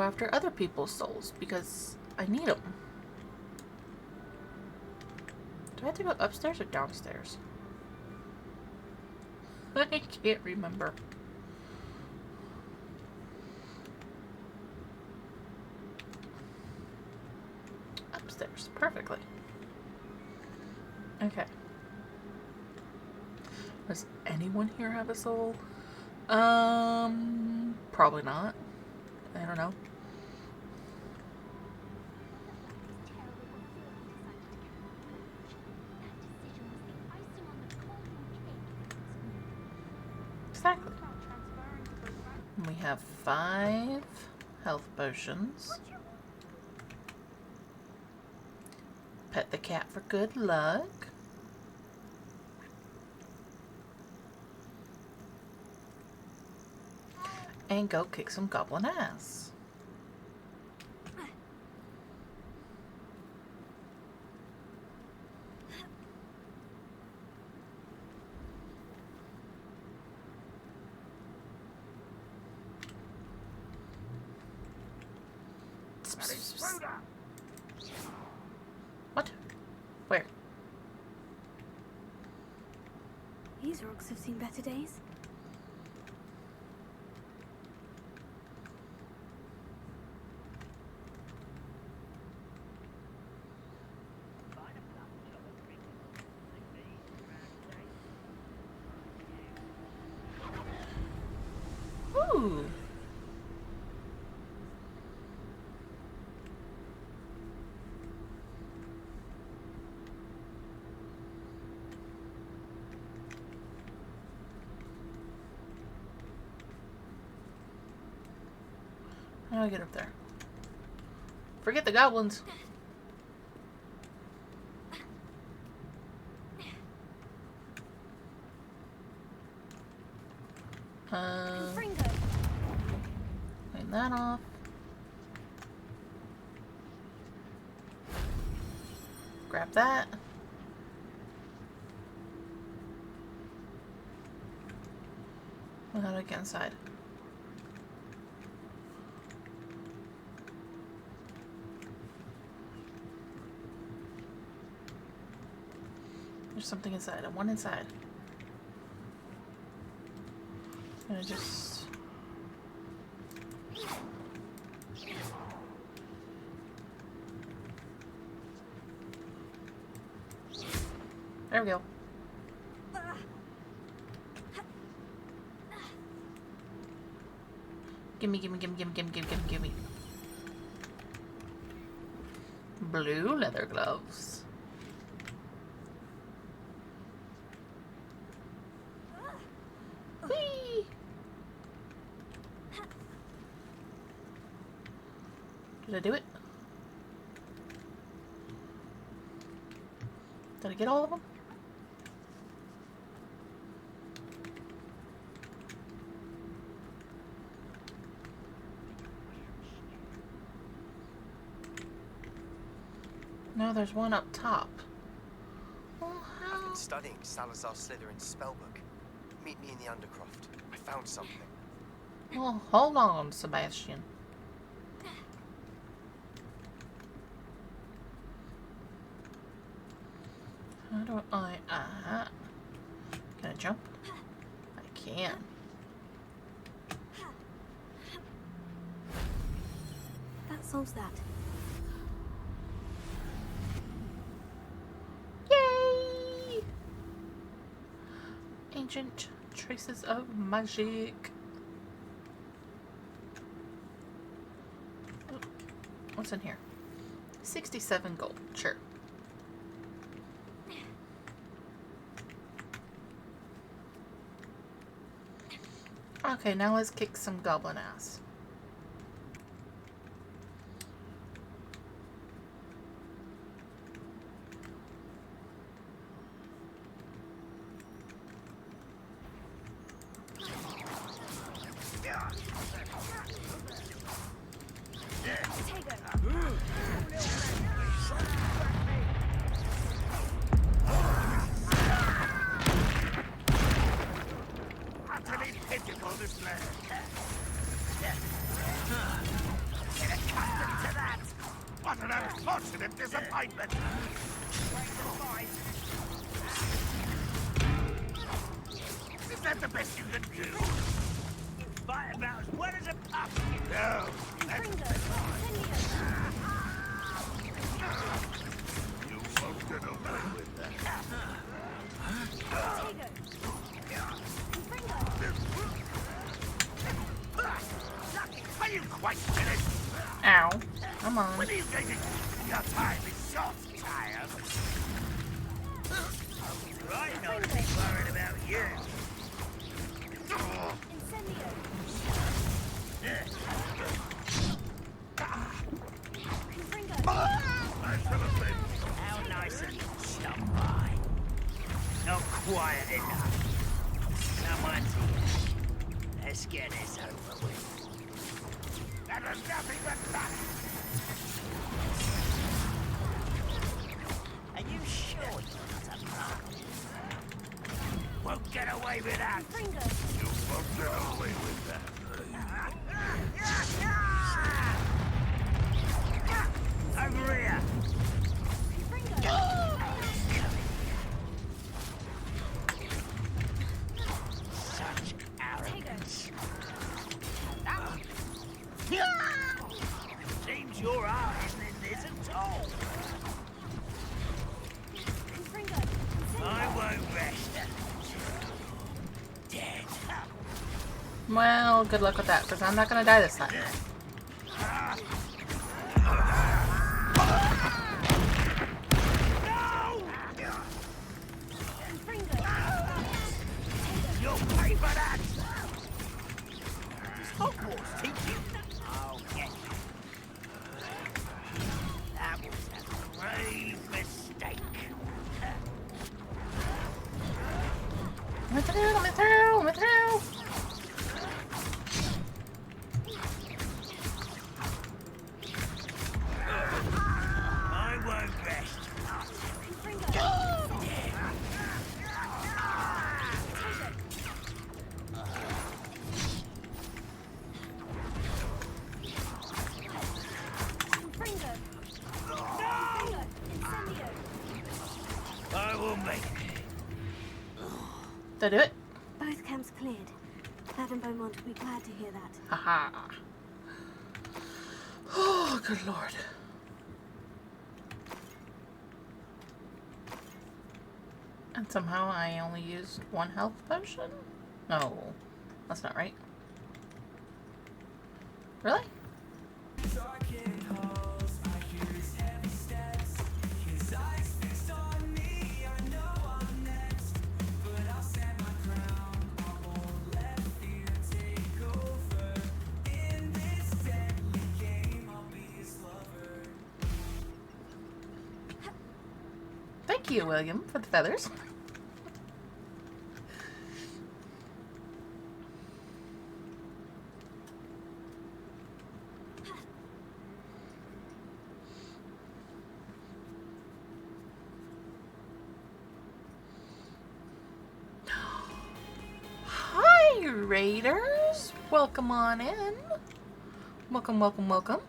after other people's souls because I need them. Do I have to go upstairs or downstairs? I can't remember. Upstairs. Perfectly. Okay. Does anyone here have a soul? Probably not. I don't know. Exactly. We have 5 health potions. Pet the cat for good luck. And go kick some goblin ass. What? Where? These rocks have seen better days. Ooh. How do I get up there? Forget the goblins. Clean that off. Grab that. Well, how do I get inside? There's something inside. I want inside. I'm gonna just... There we go. Gimme. Blue leather gloves. Whee! Did I do it? Did I get all of them? No, there's one up top. Well, how? I've been studying Salazar Slytherin's spellbook. Meet me in the Undercroft. I found something. Well, hold on, Sebastian. How do I... Can I jump? I can. That solves that. Yay! Ancient traces of magic. What's in here? 67 gold. Sure. Okay, now let's kick some goblin ass. unfortunate disappointment. Is that the best you can do? Fight about as well as a pup. No, that's you won't get away with that. Are you quite finished? Ow. Come on. When are you going to... Your time is short, child. Right, not to be worried about you. How nice of you to stop by. Not quiet enough. Come on, let's get this over with. That was nothing but fun. Are you sure you're not a punk? Won't get away with that. You won't get away with that. Over here. Such arrogance. Seems your heart isn't in this at all. I won't rest. Dead. Well, good luck with that, because I'm not going to die this time. You'll pay for that! Does Hogwarts teach you? I'll get you. That was a grave mistake. Let me through, let me through, let me through! I won't rest. I will make it. Did I do it? Both camps cleared. Madame Beaumont will be glad to hear that. Haha. Oh, good lord. And somehow I only used one health potion? No, that's not right. Really? Thank you, William, for the feathers. Hi, Raiders. Welcome on in. Welcome, welcome, welcome.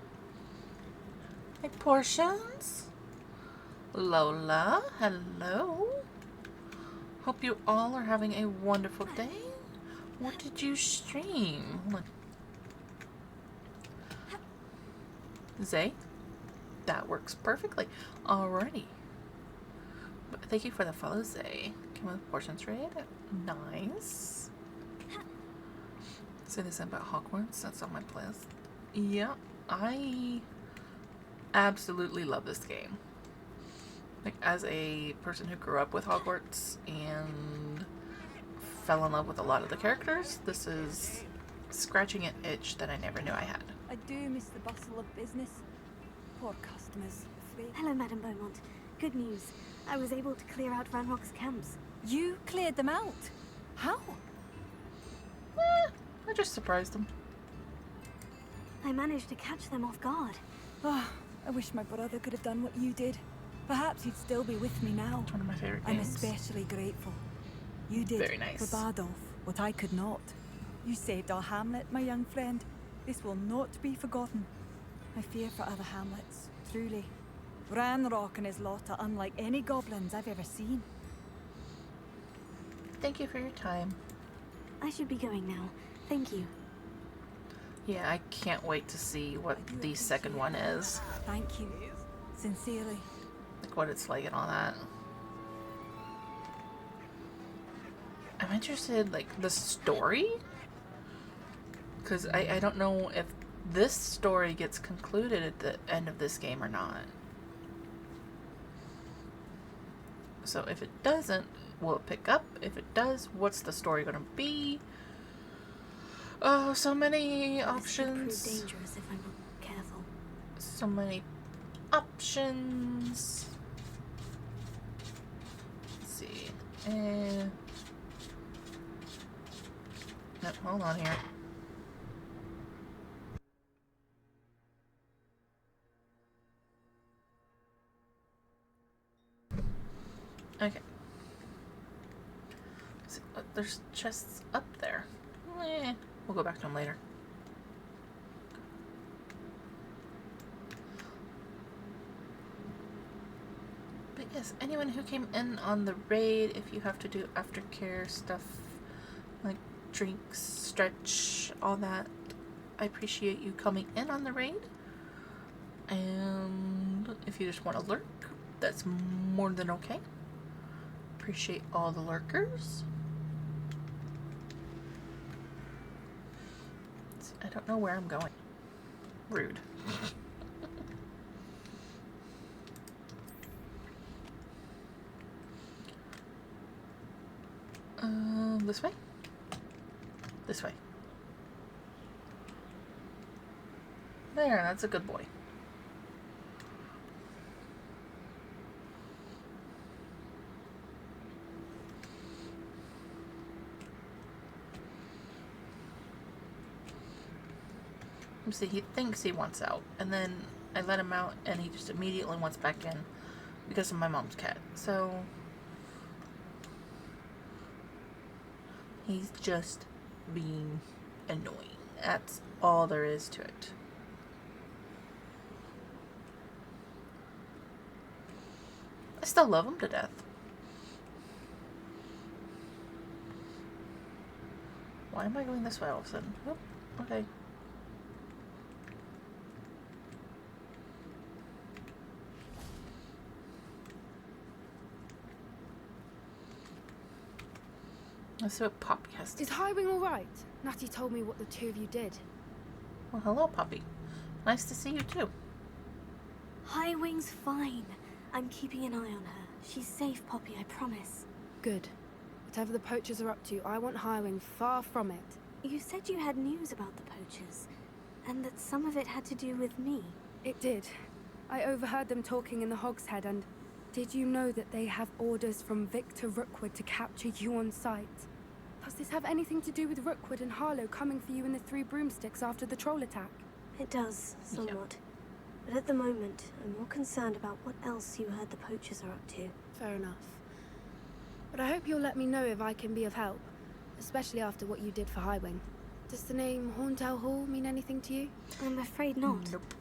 Hey, Portions. Lola, hello. Hope you all are having a wonderful day. What did you stream? Hold on. Zay? That works perfectly. Alrighty. But thank you for the follow, Zay. Came with Portions Raid. Nice. Say this about Hogwarts. That's on my playlist. Yeah, I absolutely love this game. Like, as a person who grew up with Hogwarts and fell in love with a lot of the characters, this is scratching an itch that I never knew I had. I do miss the bustle of business. Poor customers. Hello, Madame Beaumont. Good news. I was able to clear out Ranrock's camps. You cleared them out? How? I just surprised them. I managed to catch them off guard. Oh, I wish my brother could have done what you did. Perhaps he'd still be with me now. It's one of my favorite I'm games. especially grateful. You did Very nice. for Bardolph what I could not. You saved our hamlet, my young friend. This will not be forgotten. I fear for other hamlets truly. Ranrock and his lot are unlike any goblins I've ever seen. Thank you for your time. I should be going now. Thank you. Yeah, I can't wait to see what the second one is. Thank you. Sincerely. Like what it's like and all that. I'm interested, like, the story? Because I don't know if this story gets concluded at the end of this game or not. So if it doesn't, will it pick up? If it does, what's the story going to be? Oh, so many This could options. prove dangerous if I'm not careful. So many options. Let's see. Nope, hold on here. Okay. See, there's chests up there. We'll go back to them later. But yes, anyone who came in on the raid, if you have to do aftercare stuff, like drinks, stretch, all that, I appreciate you coming in on the raid. And if you just want to lurk, that's more than okay. Appreciate all the lurkers. I don't know where I'm going. Rude. This way? This way. There, that's a good boy. See, he thinks he wants out, and then I let him out, and he just immediately wants back in because of my mom's cat. So he's just being annoying. That's all there is to it. I still love him to death. Why am I going this way all of a sudden? Oh, okay. Let's see what Poppy has to Is say. Highwing all right? Natty told me what the two of you did. Well, hello, Poppy. Nice to see you, too. Highwing's fine. I'm keeping an eye on her. She's safe, Poppy, I promise. Good. Whatever the poachers are up to, I want Highwing far from it. You said you had news about the poachers, and that some of it had to do with me. It did. I overheard them talking in the Hogshead, and did you know that they have orders from Victor Rookwood to capture you on sight? Does this have anything to do with Rookwood and Harlow coming for you in the Three Broomsticks after the troll attack? It does, somewhat. But at the moment, I'm more concerned about what else you heard the poachers are up to. Fair enough. But I hope you'll let me know if I can be of help, especially after what you did for Highwing. Does the name Horntail Hall mean anything to you? I'm afraid not. Nope.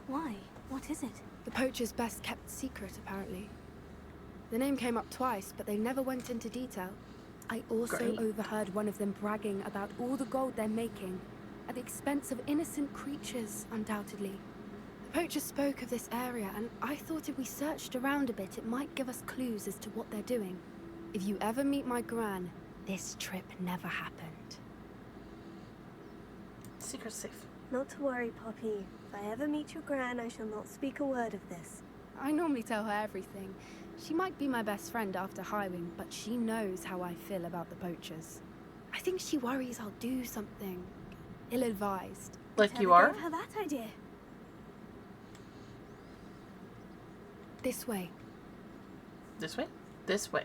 Why? What is it? The poacher's best kept secret, apparently. The name came up twice, but they never went into detail. I also Great. overheard one of them bragging about all the gold they're making, at the expense of innocent creatures, undoubtedly. The poacher spoke of this area, and I thought if we searched around a bit, it might give us clues as to what they're doing. If you ever meet my gran, this trip never happened. Secret's safe. Not to worry, Poppy. If I ever meet your gran, I shall not speak a word of this. I normally tell her everything. She might be my best friend after Highwing, but she knows how I feel about the poachers. I think she worries I'll do something ill-advised. Like you Whatever are? gave her that idea? This way. This way? This way.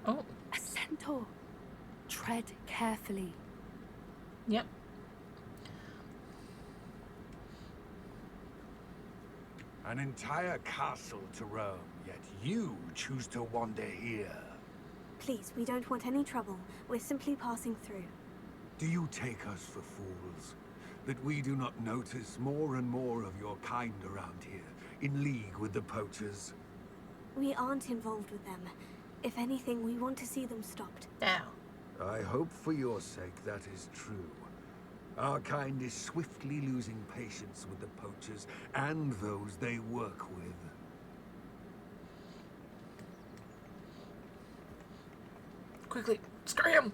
Oh, A centaur. Tread carefully. yep. An entire castle to roam, yet you choose to wander here. Please, we don't want any trouble. We're simply passing through. Do you take us for fools? That we do not notice more and more of your kind around here, in league with the poachers? We aren't involved with them. If anything, we want to see them stopped. Now. I hope for your sake that is true. Our kind is swiftly losing patience with the poachers and those they work with. Quickly, scram!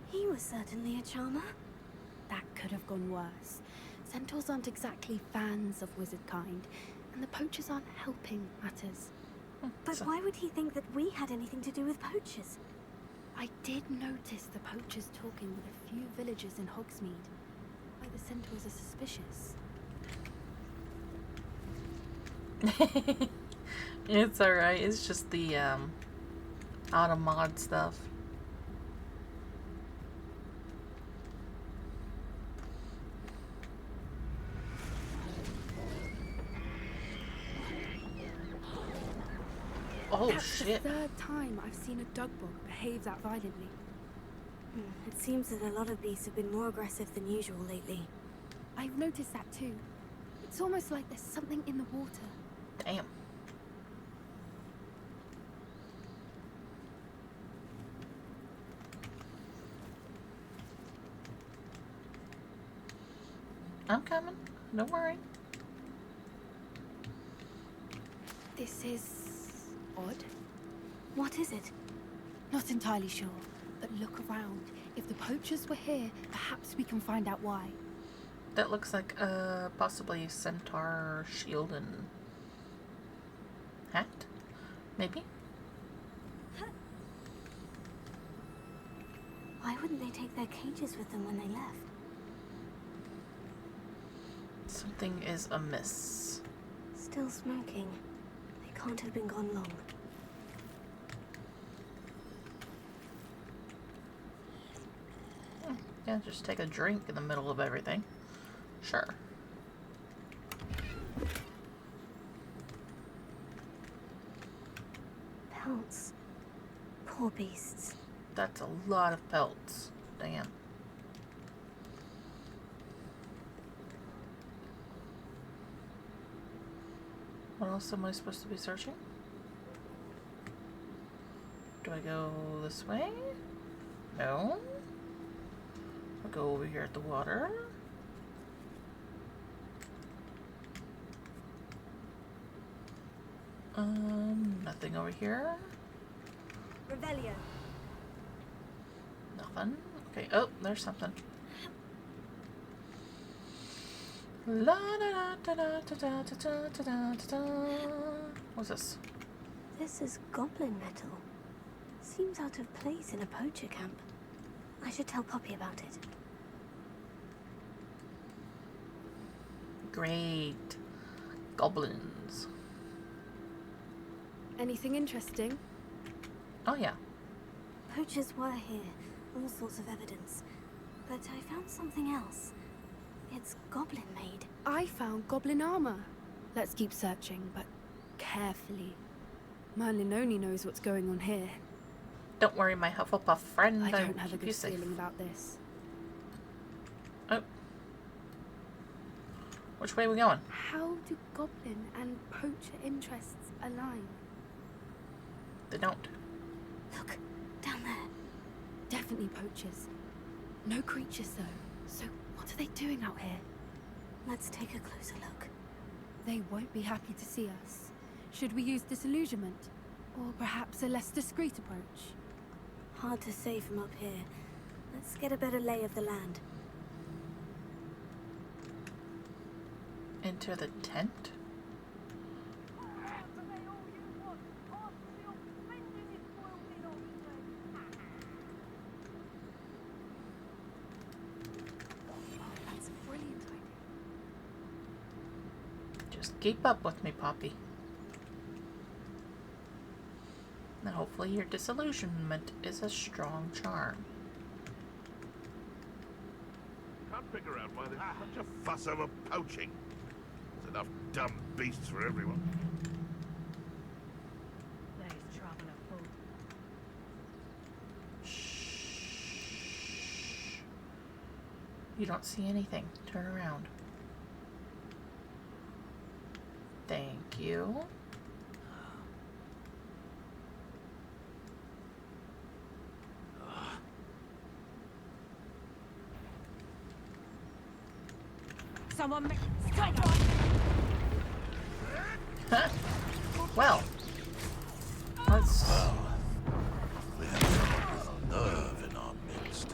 He was certainly a charmer. That could have gone worse. Centaurs aren't exactly fans of wizard kind, and the poachers aren't helping matters. But why would he think that we had anything to do with poachers? I did notice the poachers talking with a few villagers in Hogsmeade. Why the centaurs are suspicious. It's alright, it's just the auto mod stuff. Oh That's shit. the third time I've seen a dugbog behave that violently. It seems that a lot of beasts have been more aggressive than usual lately. I've noticed that too. It's almost like there's something in the water. Damn. I'm coming. Don't worry. This is odd. What is it? Not entirely sure, but look around. If the poachers were here, perhaps we can find out why. That looks like possibly centaur shield and hat, maybe. Why wouldn't they take their cages with them when they left? Something is amiss. Still smoking. They can't have been gone long. Yeah, just take a drink in the middle of everything. Sure. Pelts. Poor beasts. That's a lot of pelts. Damn. What else am I supposed to be searching? Do I go this way? No. I'll go over here at the water. Nothing over here. Revelio. Nothing. Okay. Oh, there's something. La da da da da da da da da da da. What's this? This is goblin metal. Seems out of place in a poacher camp. I should tell Poppy about it. Great. Goblins. Anything interesting? Oh yeah. Poachers were here. All sorts of evidence. But I found something else. It's goblin made. I found goblin armor. Let's keep searching, but carefully. Merlin only knows what's going on here. Don't worry, my Hufflepuff friend. I don't have a keep you good safe. feeling about this. Oh. Which way are we going? How do goblin and poacher interests align? They don't. Look, down there. Definitely poachers. No creatures though. So what are they doing out here? Let's take a closer look. They won't be happy to see us. Should we use disillusionment? Or perhaps a less discreet approach? Hard to say from up here. Let's get a better lay of the land. Enter the tent? That's a brilliant idea. Just keep up with me, Poppy. And hopefully your disillusionment is a strong charm. Come figure out why there's such a fuss over poaching. There's enough dumb beasts for everyone. There's trouble afoot. Shh. You don't see anything. Turn around. Thank you. Someone Well, let's. We have someone with nerve in our midst.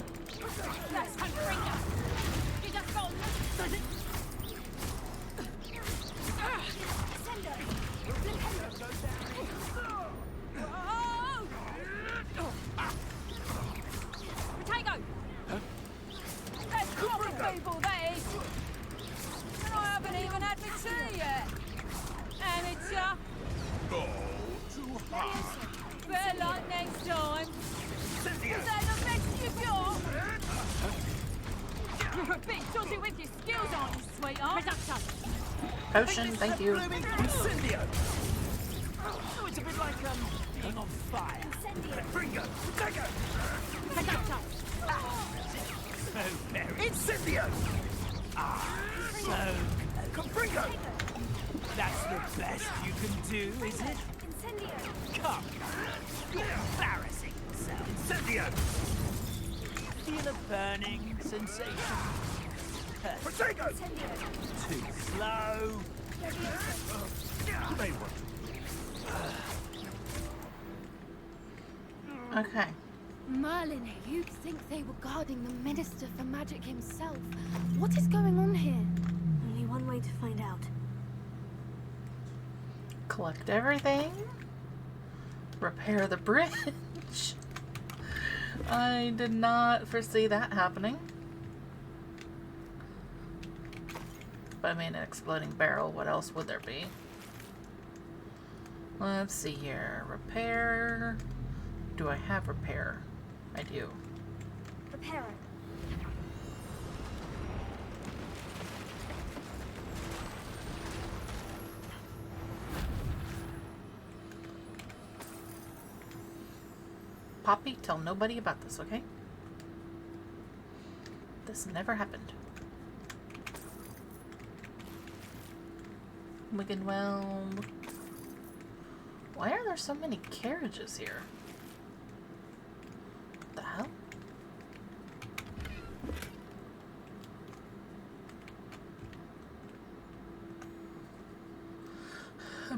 Potato! That's proper people, that is! And I haven't even had my tea yet! Amateur! Oh, too hard. Better luck next time! Is that the best you've got? You're a bit dodgy with your skills, aren't you, sweetheart? Potion, thank you. Incendio! Oh, it's a bit like, being on fire. Bringo! Potato! So very... Incendio! Ah, so... Bringo! That's the best you can do, is it? Come! You're embarrassing yourself. Incendio! Feel a burning sensation? Potato! Too slow. You may want Okay. Merlin, you'd think they were guarding the Minister for Magic himself. What is going on here? Only one way to find out. Collect everything. Repair the bridge. I did not foresee that happening. But I mean, an exploding barrel. What else would there be? Let's see here. Repair. Do I have repair? I do. Repair it. Poppy, tell nobody about this, okay? This never happened. Wiggenweld. Why are there so many carriages here? What the hell?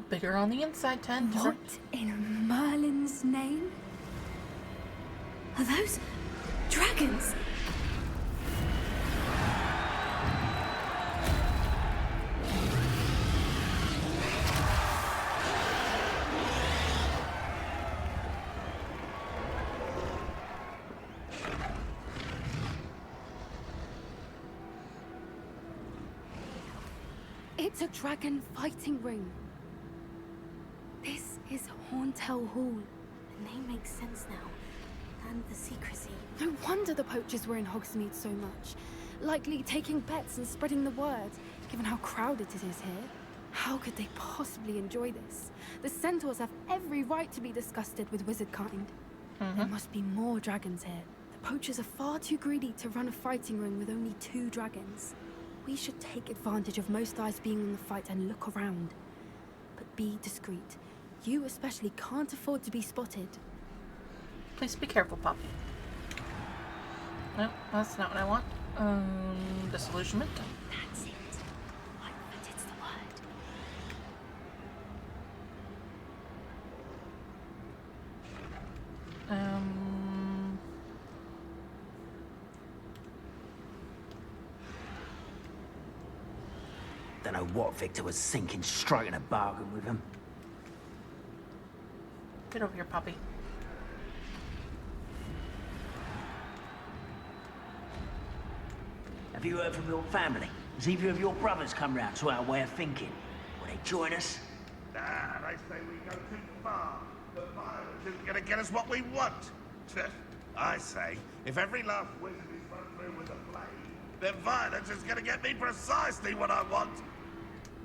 Bigger on the inside, tent. What in Merlin's name? Are those dragons? It's a dragon fighting ring. This is Horntail Hall. The name makes sense now. And the secrecy. No wonder the poachers were in Hogsmeade so much. Likely taking bets and spreading the word, given how crowded it is here. How could they possibly enjoy this? The centaurs have every right to be disgusted with wizard kind. There must be more dragons here. The poachers are far too greedy to run a fighting ring with only 2 dragons. We should take advantage of most eyes being on the fight and look around. But be discreet. You especially can't afford to be spotted. Please be careful, Poppy. No, that's not what I want. Disillusionment. That's it. But it's the word. Don't know what Victor was thinking, striking a bargain with him. Get over here, Poppy. Have you heard from your family? Has either of your brothers come round to our way of thinking? Will they join us? Nah, they say we go too far. The violence isn't gonna get us what we want. I say, if every last wizard is run through with a blade, Their violence is gonna get me precisely what I want.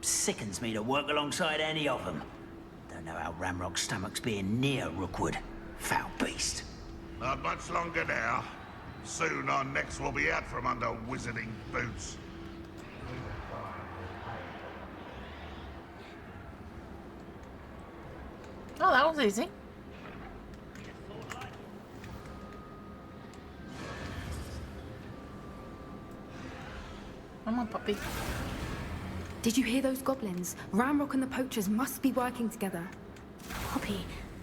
Sickens me to work alongside any of them. Don't know how Ramrock's stomach's being near Rookwood. Foul beast. Not much longer now. Soon our necks will be out from under wizarding boots. Oh, that was easy. Come on, puppy. Did you hear those goblins? Ramrock and the poachers must be working together. Poppy,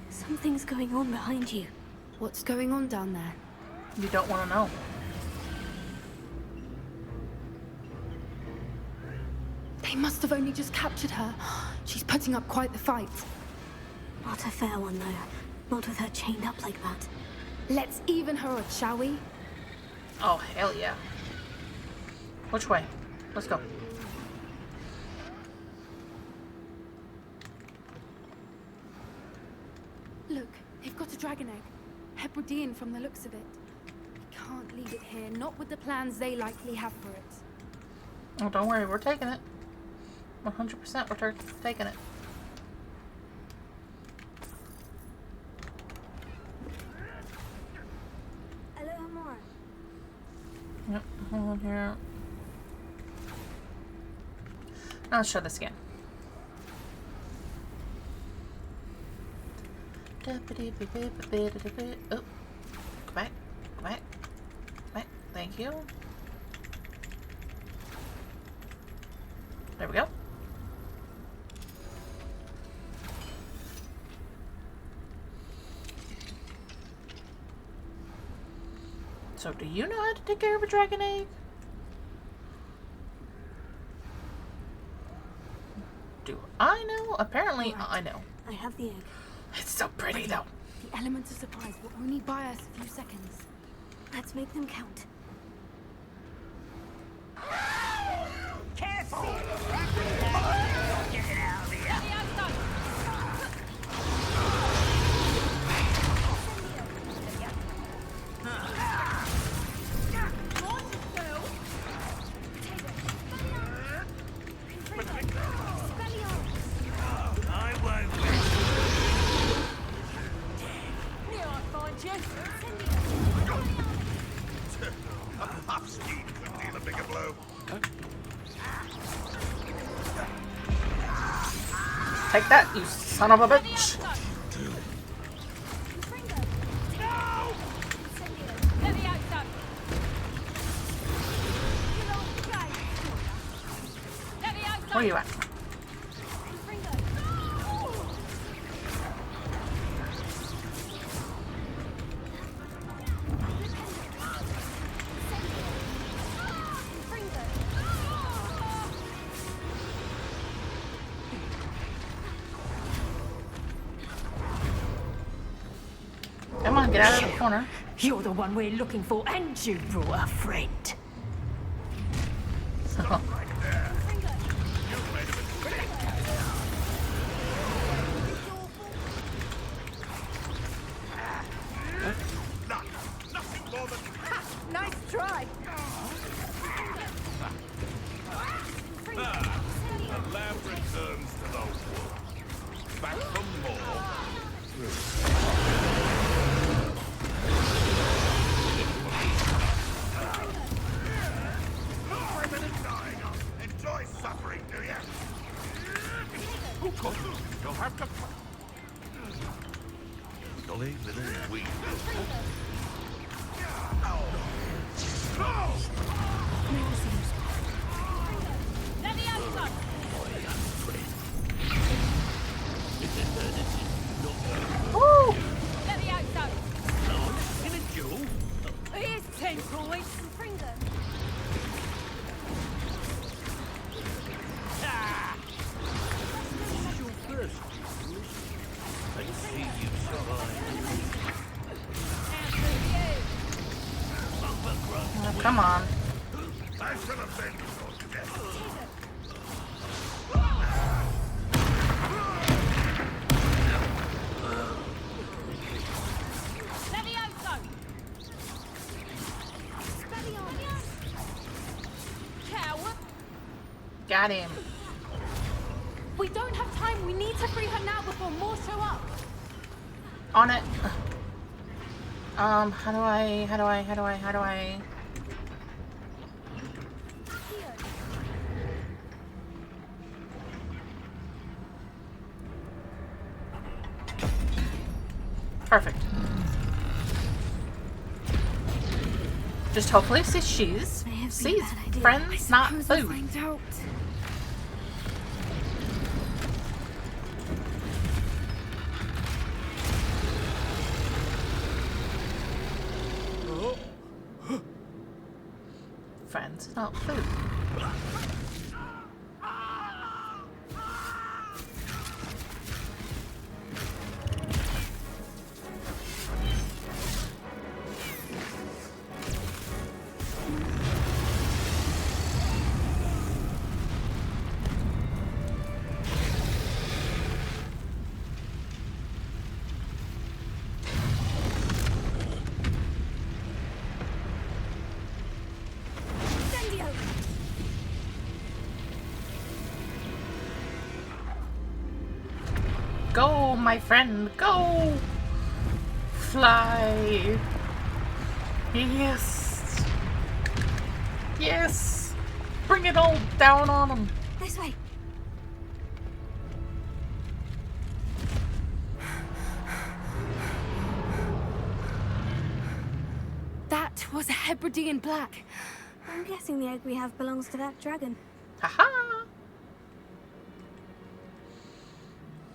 something's going on behind you. What's going on down there? You don't want to know. They must have only just captured her. She's putting up quite the fight. Not a fair one, though. Not with her chained up like that. Let's even her up, shall we? Oh, hell yeah. Which way? Let's go. Look, they've got a dragon egg. Hebridean from the looks of it. We can't leave it here, not with the plans they likely have for it. Oh, don't worry, we're taking it. 100% we're taking it. A little more. Yep, hold on here. Now let's try this again. Oh, go back, go back, go back. Thank you. There we go. So, do you know how to take care of a dragon egg? Do I know? Apparently, Right. I know. I have the egg. It's so pretty, though. The element of surprise will only buy us a few seconds. Let's make them count. Careful! Get it out of here! I won't let Here I find you. A puff scheme could deal a bigger blow. Take that, you son of a bitch. Let me out, son. Let me out, son. Where you at? Come on, get out of the corner. You're the one we're looking for, and you brought a friend. Nothing more than Nice try. the lamb returns to the wood. Back for more. Enjoy suffering, do you? You'll have to. Jolly little weed. Let me out, son. Woo! Let me out, son. In a duel? Here's 10 coins. I see you survive. Oh, come on. I should have been your death. Let me out, son. Got him. We don't have time. We need to free her now before more show up. On it. How do I? Perfect. Just hopefully she's friends, not We'll food. find out. Friends, not food. Go, my friend, go! Fly! Yes! Yes! Bring it all down on them! This way. That was a Hebridean black. I'm guessing the egg we have belongs to that dragon. Haha!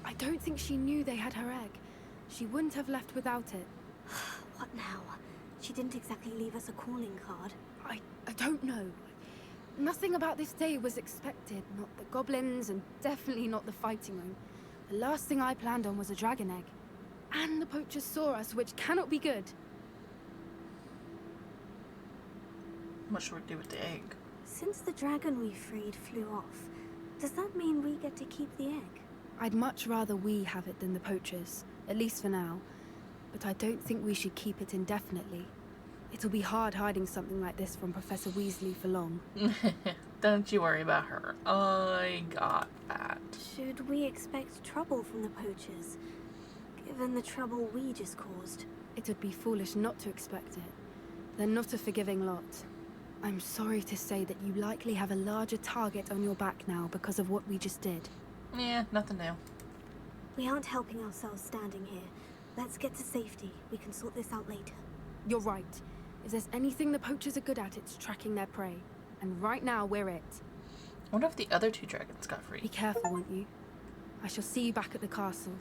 I don't think she knew they had her egg. She wouldn't have left without it. What now? She didn't exactly leave us a calling card. I don't know. Nothing about this day was expected. Not the goblins, and definitely not the fighting room. The last thing I planned on was a dragon egg. And the poachers saw us, which cannot be good. What should we do with the egg? Since the dragon we freed flew off, does that mean we get to keep the egg? I'd much rather we have it than the poachers, at least for now. But I don't think we should keep it indefinitely. It'll be hard hiding something like this from Professor Weasley for long. Don't you worry about her. I got that. Should we expect trouble from the poachers, given the trouble we just caused? It would be foolish not to expect it. They're not a forgiving lot. I'm sorry to say that you likely have a larger target on your back now because of what we just did. Yeah, nothing new. We aren't helping ourselves standing here. Let's get to safety. We can sort this out later. You're right. If there's anything the poachers are good at, it's tracking their prey. And right now, we're it. I wonder if the other two dragons got free. Be careful, won't you? I shall see you back at the castle.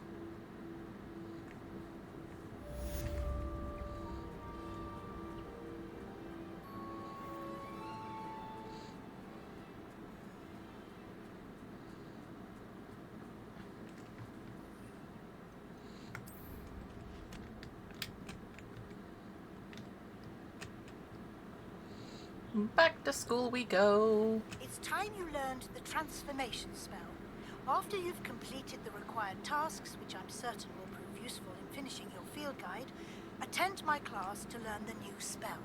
Back to school we go. It's time you learned the transformation spell. After you've completed the required tasks, which I'm certain will prove useful in finishing your field guide, attend my class to learn the new spell.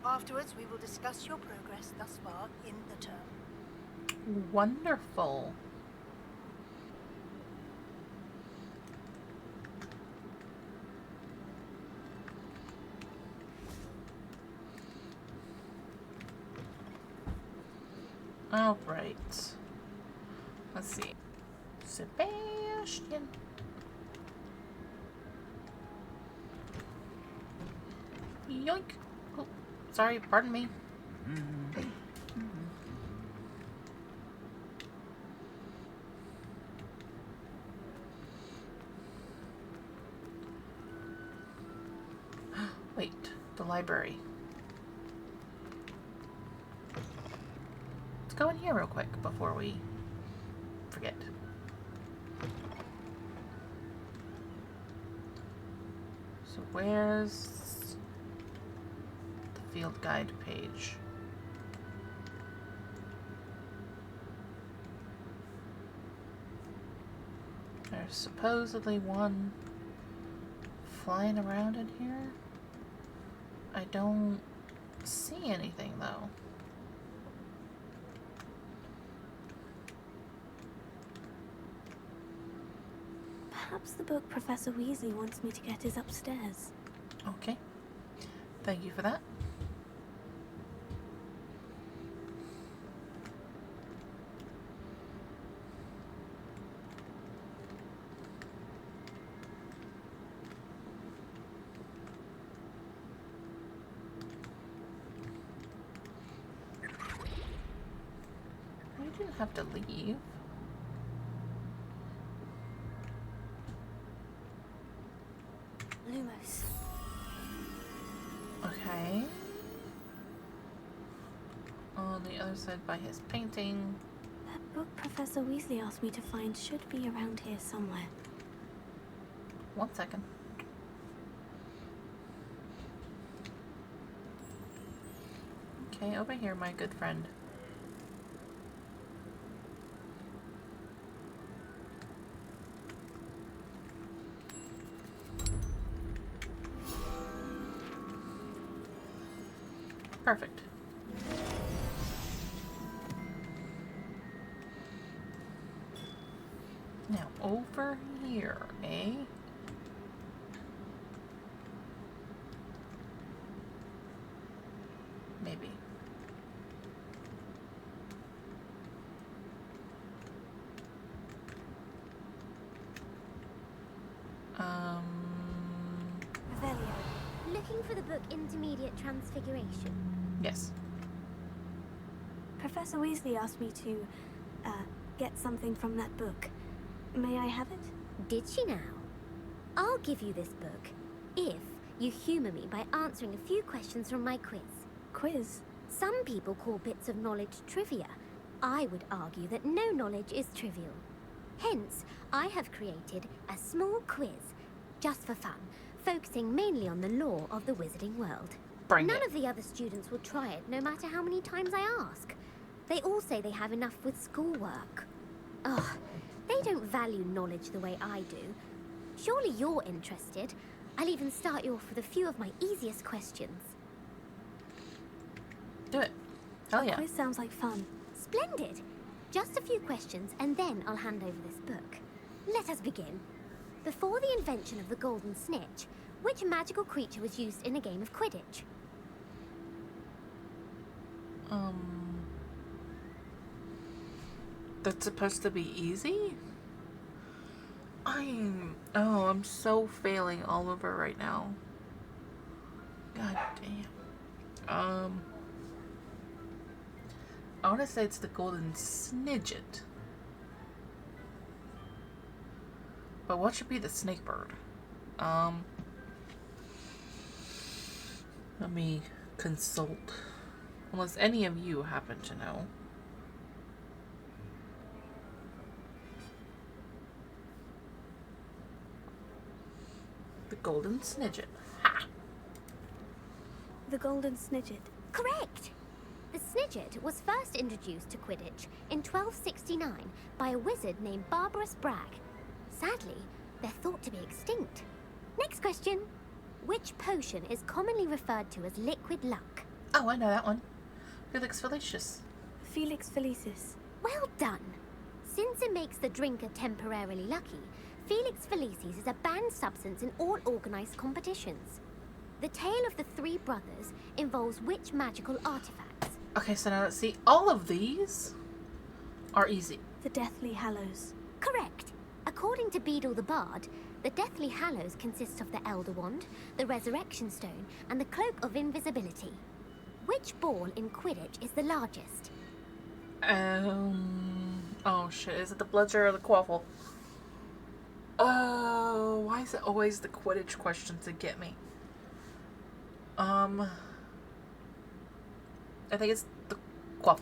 Afterwards, we will discuss your progress thus far in the term. Wonderful. All right. Let's see. Sebastian. Yoink. Oh, sorry, pardon me. Wait, the library. Go in here real quick before we forget. So where's the field guide page? There's supposedly one flying around in here. I don't see anything though. Perhaps the book Professor Weasley wants me to get is upstairs. Okay. Thank you for that. You didn't have to leave. Lumos. Okay. On the other side by his painting. That book Professor Weasley asked me to find should be around here somewhere. 1 second. Okay, over here, my good friend. Perfect. Now, over here, eh? Maybe. Revelio. Looking for the book Intermediate Transfiguration? Yes. Professor Weasley asked me to, get something from that book. May I have it? Did she now? I'll give you this book if you humour me by answering a few questions from my quiz. Quiz? Some people call bits of knowledge trivia. I would argue that no knowledge is trivial. Hence, I have created a small quiz, just for fun, focusing mainly on the lore of the wizarding world. None of the other students will try it, no matter how many times I ask. They all say they have enough with schoolwork. Ugh, they don't value knowledge the way I do. Surely you're interested. I'll even start you off with a few of my easiest questions. Do it. Hell yeah. Quiz sounds like fun. Splendid. Just a few questions, and then I'll hand over this book. Let us begin. Before the invention of the golden snitch, which magical creature was used in a game of Quidditch? That's supposed to be easy? I'm so failing all over right now. God damn. I want to say it's the golden snidget. But what should be the snake bird? Let me consult. Unless any of you happen to know. The golden snidget. Ha! The golden snidget. Correct! The snidget was first introduced to Quidditch in 1269 by a wizard named Barbarous Bragg. Sadly, they're thought to be extinct. Next question. Which potion is commonly referred to as liquid luck? Oh, I know that one. Felix Felicis. Felix Felicis. Well done. Since it makes the drinker temporarily lucky, Felix Felicis is a banned substance in all organized competitions. The tale of the three brothers involves which magical artifacts? Okay, so now let's see. All of these are easy. The Deathly Hallows. Correct. According to Beedle the Bard, the Deathly Hallows consists of the Elder Wand, the Resurrection Stone, and the Cloak of Invisibility. Which ball in Quidditch is the largest? Oh shit, is it the Bludger or the Quaffle? Oh, why is it always the Quidditch questions that get me? I think it's the Quaffle.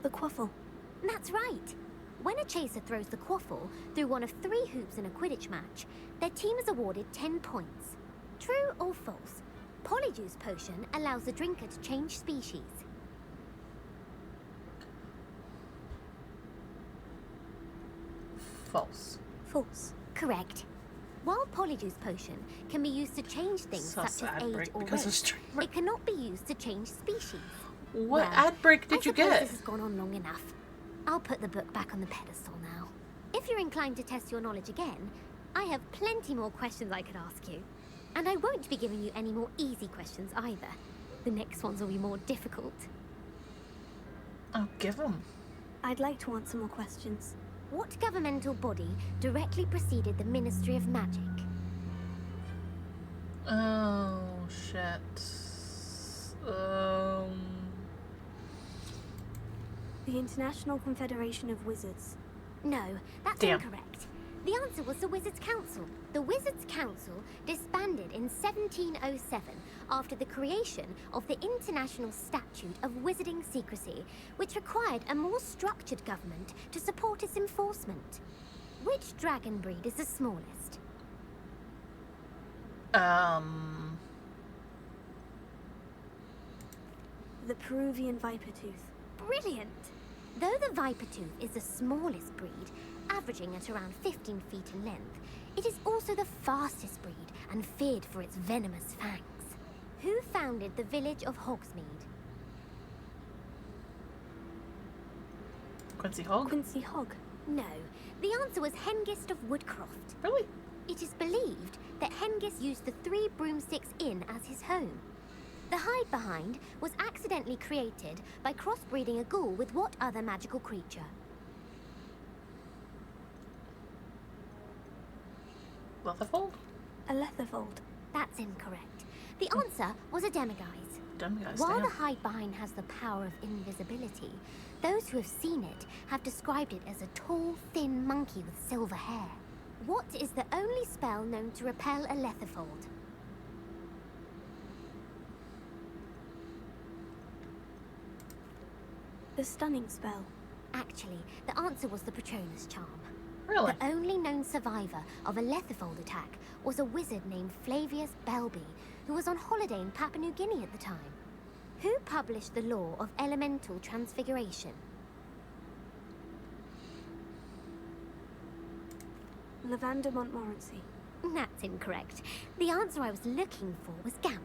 The Quaffle. That's right. When a chaser throws the Quaffle through one of 3 hoops in a Quidditch match, their team is awarded 10 points. True or false? Polyjuice Potion allows the drinker to change species. False. False. Correct. While Polyjuice Potion can be used to change things such as age or race, it cannot be used to change species. What ad break did you I suppose get? This has gone on long enough. I'll put the book back on the pedestal now. If you're inclined to test your knowledge again, I have plenty more questions I could ask you. And I won't be giving you any more easy questions either. The next ones will be more difficult. Oh, give them. I'd like to answer more questions. What governmental body directly preceded the Ministry of Magic? Oh, shit. The International Confederation of Wizards. No, that's Damn. incorrect. The answer was the Wizards' Council. The Wizards' Council disbanded in 1707 after the creation of the International Statute of Wizarding Secrecy, which required a more structured government to support its enforcement. Which dragon breed is the smallest? The Peruvian Viper Tooth. Brilliant! Though the Viper Tooth is the smallest breed, averaging at around 15 feet in length, it is also the fastest breed and feared for its venomous fangs. Who founded the village of Hogsmeade? Quincy Hogg? Quincy Hogg. No, the answer was Hengist of Woodcroft. Really? It is believed that Hengist used the Three Broomsticks Inn as his home. The hide behind was accidentally created by crossbreeding a ghoul with what other magical creature? Leatherfold? A Letherfold. That's incorrect. The answer was a demiguise. Demiguise, While damn. the hide behind has the power of invisibility, those who have seen it have described it as a tall, thin monkey with silver hair. What is the only spell known to repel a Letherfold? The Stunning Spell. Actually, the answer was the Patronus Charm. Really? The only known survivor of a Letherfold attack was a wizard named Flavius Belby, who was on holiday in Papua New Guinea at the time. Who published the law of elemental transfiguration? Lavender Montmorency. That's incorrect. The answer I was looking for was Gamp.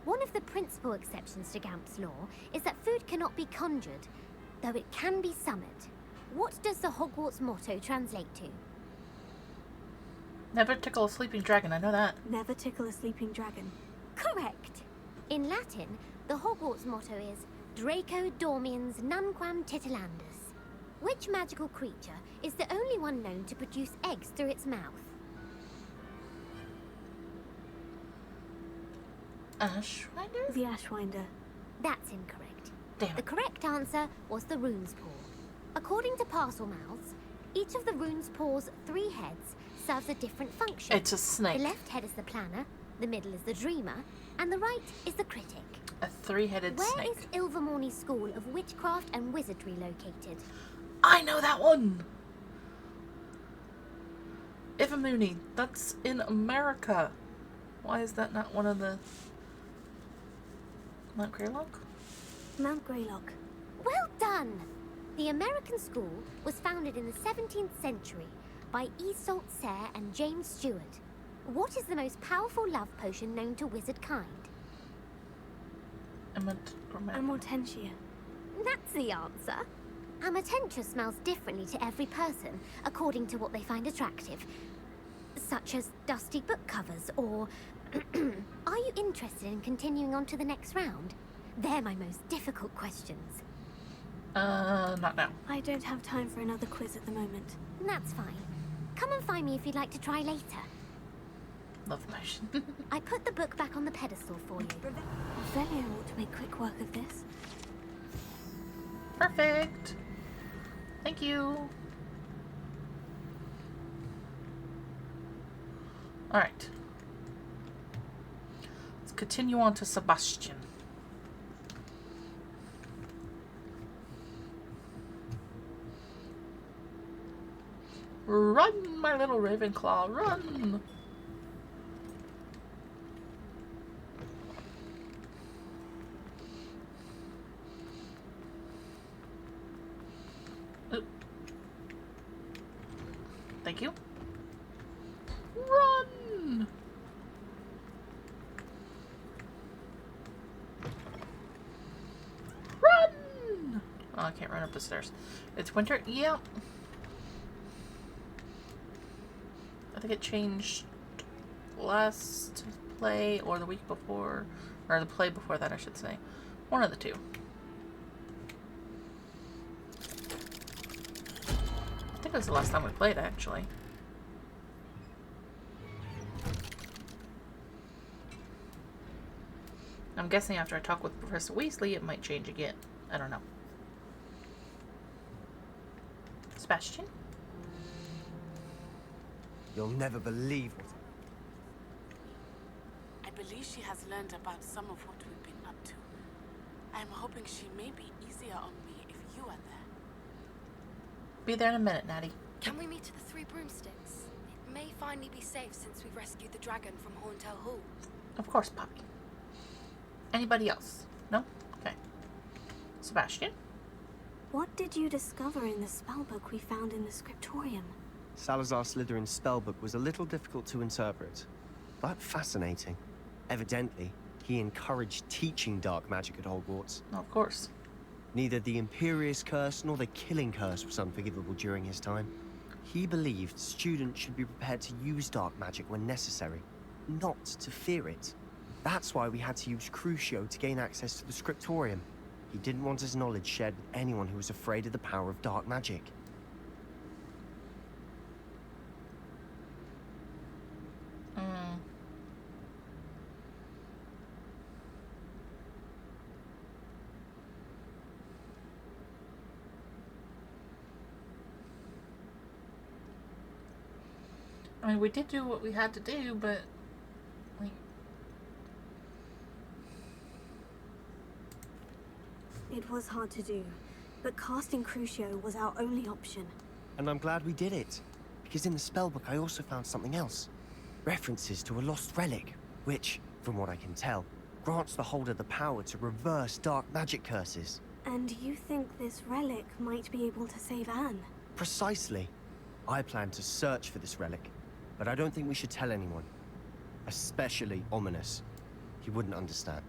One of the principal exceptions to Gamp's law is that food cannot be conjured, though it can be summoned. What does the Hogwarts motto translate to? Never tickle a sleeping dragon, I know that. Never tickle a sleeping dragon. Correct. In Latin, the Hogwarts motto is Draco Dormiens Nunquam Titilandus. Which magical creature is the only one known to produce eggs through its mouth? Ashwinder? The Ashwinder. That's incorrect. Damn The it. correct answer was the rune's paw. According to parcel mouths, each of the rune's paw's 3 heads serves a different function. It's a snake. The left head is the planner, the middle is the dreamer, and the right is the critic. A 3-headed Where snake. is Ilvermorny School of Witchcraft and Wizardry located? I know that one! Ilvermorny. That's in America. Why is that not one of the... Mount Greylock? Mount Greylock. Well done! The American school was founded in the 17th century by Isolde Sayre and James Stewart. What is the most powerful love potion known to wizard kind? Amortentia. That's the answer. Amortentia smells differently to every person, according to what they find attractive. Such as dusty book covers, or... Are you interested in continuing on to the next round? They're my most difficult questions. Not now. I don't have time for another quiz at the moment. That's fine. Come and find me if you'd like to try later. Love the motion. I put the book back on the pedestal for you. Velio ought to make quick work of this. Perfect. Thank you. Alright. Let's continue on to Sebastian. Run, my little Ravenclaw, run! Thank you. Run! Run! Oh, I can't run up the stairs. It's winter? Yeah. I think it changed last play or the week before, or the play before that, I should say. One of the two. I think it was the last time we played, actually. I'm guessing after I talk with Professor Weasley, it might change again. I don't know. Sebastian? You'll never believe what... I believe she has learned about some of what we've been up to. I am hoping she may be easier on me if you are there. Be there in a minute, Natty. Can we meet at the Three Broomsticks? It may finally be safe since we rescued the dragon from Horntail Hall. Of course, Poppy. Anybody else? No? Okay. Sebastian? What did you discover in the spellbook we found in the scriptorium? Salazar Slytherin's spellbook was a little difficult to interpret, but fascinating. Evidently, he encouraged teaching dark magic at Hogwarts. Of course. Neither the Imperious Curse nor the Killing Curse was unforgivable during his time. He believed students should be prepared to use dark magic when necessary, not to fear it. That's why we had to use Crucio to gain access to the scriptorium. He didn't want his knowledge shared with anyone who was afraid of the power of dark magic. I mean, we did do what we had to do, but... like... It was hard to do, but casting Crucio was our only option. And I'm glad we did it, because in the spellbook I also found something else. References to a lost relic, which, from what I can tell, grants the holder the power to reverse dark magic curses. And you think this relic might be able to save Anne? Precisely. I plan to search for this relic, but I don't think we should tell anyone. Especially Ominous. He wouldn't understand.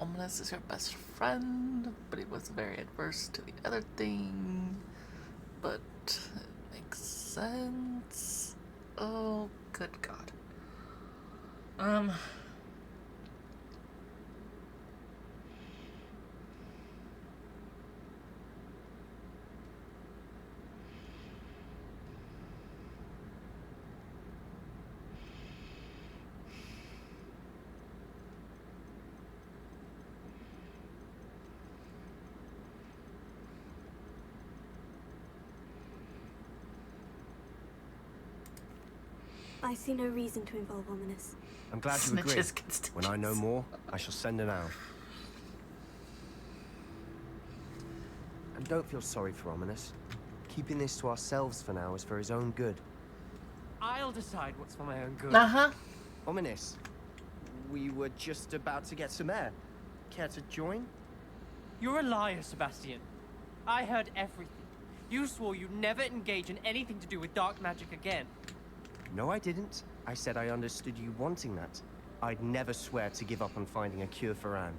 Ominous is her best friend, but he was very adverse to the other thing. But it makes sense. Oh, good God. I see no reason to involve Ominous. I'm glad you agree. Snitches. When I know more, I shall send an owl. And don't feel sorry for Ominous. Keeping this to ourselves for now is for his own good. I'll decide what's for my own good. Uh-huh. Ominous, we were just about to get some air. Care to join? You're a liar, Sebastian. I heard everything. You swore you'd never engage in anything to do with dark magic again. No, I didn't. I said I understood you wanting that. I'd never swear to give up on finding a cure for Anne.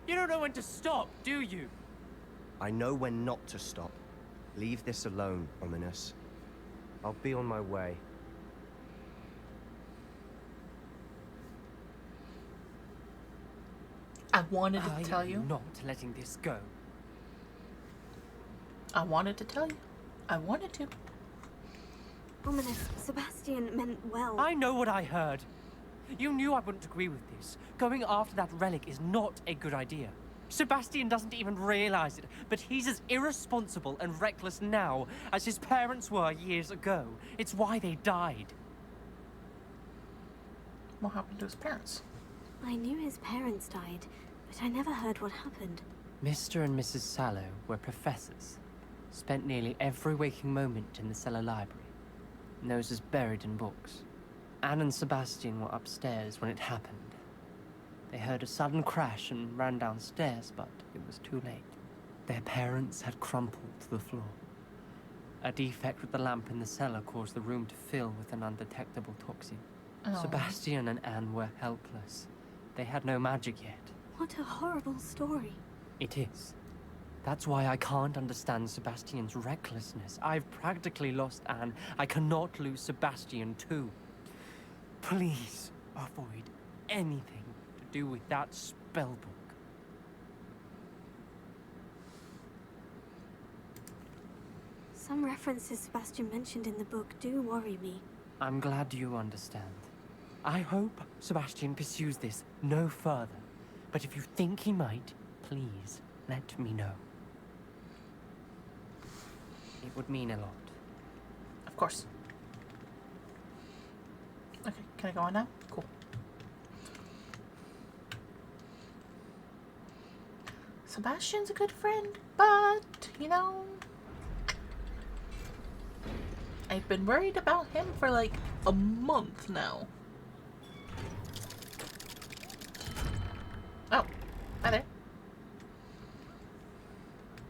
You don't know when to stop, do you? I know when not to stop. Leave this alone, Ominous. I'll be on my way. I wanted to tell you. I'm not letting this go. I wanted to tell you. I wanted to. Ominous, Sebastian meant well. I know what I heard. You knew I wouldn't agree with this. Going after that relic is not a good idea. Sebastian doesn't even realize it, but he's as irresponsible and reckless now as his parents were years ago. It's why they died. What happened to his parents? I knew his parents died, but I never heard what happened. Mr. and Mrs. Sallow were professors. Spent nearly every waking moment in the cellar library. Noses buried in books. Anne and Sebastian were upstairs when it happened. They heard a sudden crash and ran downstairs, but it was too late. Their parents had crumpled to the floor. A defect with the lamp in the cellar caused the room to fill with an undetectable toxin. Oh. Sebastian and Anne were helpless. They had no magic yet. What a horrible story. It is. That's why I can't understand Sebastian's recklessness. I've practically lost Anne. I cannot lose Sebastian too. Please avoid anything to do with that spellbook. Some references Sebastian mentioned in the book do worry me. I'm glad you understand. I hope Sebastian pursues this no further. But if you think he might, please let me know. It would mean a lot. Of course. Okay, can I go on now? Cool. Sebastian's a good friend, but, you know, I've been worried about him for like a month now. Oh, hi there.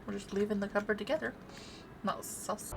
We're just leaving the cupboard together. Not sus.